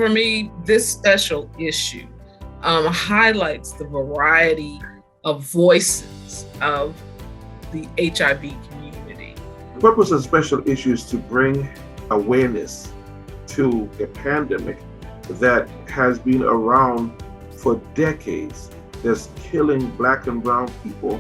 for me, this special issue highlights the variety of voices of the HIV community. The purpose of special issues is to bring awareness to a pandemic that has been around for decades, that's killing Black and brown people,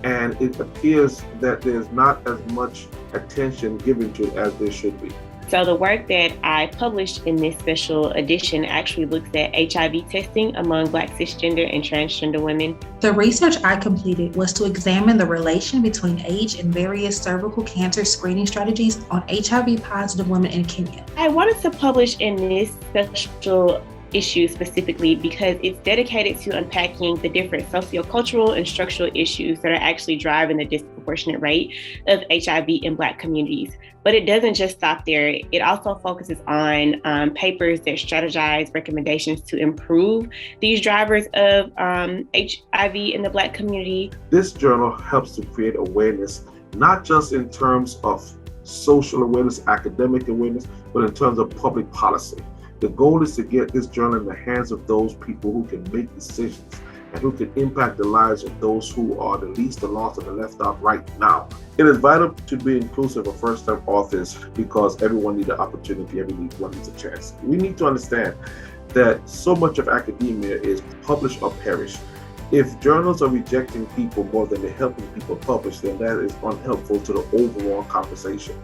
and it appears that there's not as much attention given to it as there should be. So the work that I published in this special edition actually looks at HIV testing among Black cisgender and transgender women. The research I completed was to examine the relation between age and various cervical cancer screening strategies on HIV-positive women in Kenya. I wanted to publish in this special issue specifically because it's dedicated to unpacking the different sociocultural and structural issues that are actually driving the disproportionate rate of HIV in Black communities. But it doesn't just stop there. It also focuses on papers that strategize recommendations to improve these drivers of HIV in the Black community. This journal helps to create awareness, not just in terms of social awareness, academic awareness, but in terms of public policy. The goal is to get this journal in the hands of those people who can make decisions and who can impact the lives of those who are the least, the lost, and the left out right now. It is vital to be inclusive of first-time authors because everyone needs an opportunity, everyone needs a chance. We need to understand that so much of academia is publish or perish. If journals are rejecting people more than they're helping people publish, then that is unhelpful to the overall conversation.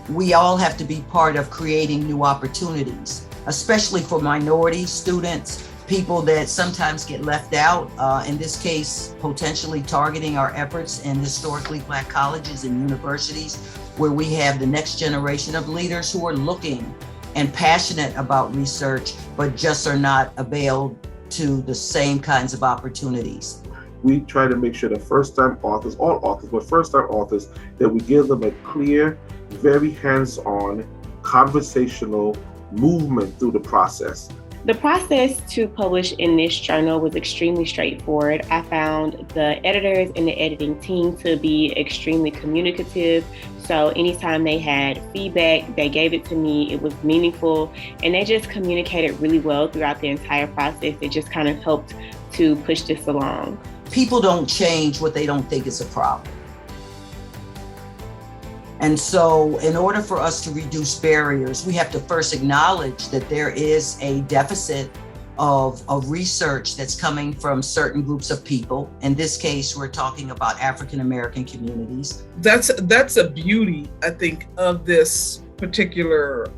We all have to be part of creating new opportunities, especially for minority students, people that sometimes get left out, in this case, potentially targeting our efforts in historically Black colleges and universities, where we have the next generation of leaders who are looking and passionate about research, but just are not availed to the same kinds of opportunities. We try to make sure that first-time authors, all authors, but first-time authors, that we give them a clear, very hands-on, conversational movement through the process. The process to publish in this journal was extremely straightforward. I found the editors and the editing team to be extremely communicative. So anytime they had feedback, they gave it to me. It was meaningful, and they just communicated really well throughout the entire process. It just kind of helped to push this along. People don't change what they don't think is a problem. And so in order for us to reduce barriers, we have to first acknowledge that there is a deficit of research that's coming from certain groups of people. In this case, we're talking about African American communities. That's a beauty, I think, of this particular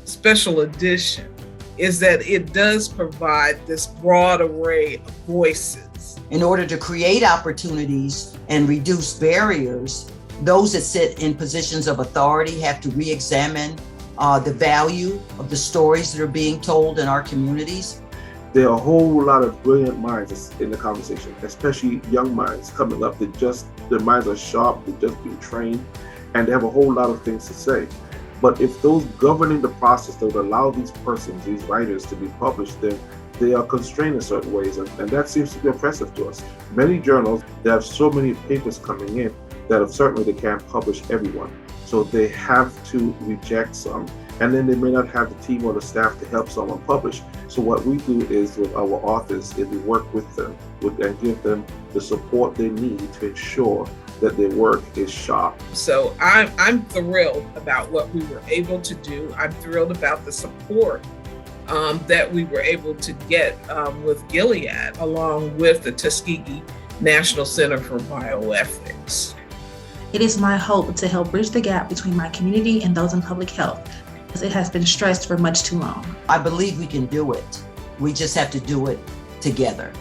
special edition, is that it does provide this broad array of voices. In order to create opportunities and reduce barriers, those that sit in positions of authority have to re-examine the value of the stories that are being told in our communities. There are a whole lot of brilliant minds in the conversation, especially young minds coming up that their minds are sharp, they've just been trained, and they have a whole lot of things to say. But if those governing the process that would allow these persons, these writers, to be published, then they are constrained in certain ways, and that seems to be oppressive to us. Many journals, they have so many papers coming in that certainly they can't publish everyone. So they have to reject some, and then they may not have the team or the staff to help someone publish. So what we do is with our authors is we work with them and give them the support they need to ensure that their work is sharp. So I'm thrilled about what we were able to do. I'm thrilled about the support that we were able to get with Gilead, along with the Tuskegee National Center for Bioethics. It is my hope to help bridge the gap between my community and those in public health, as it has been stressed for much too long. I believe we can do it. We just have to do it together.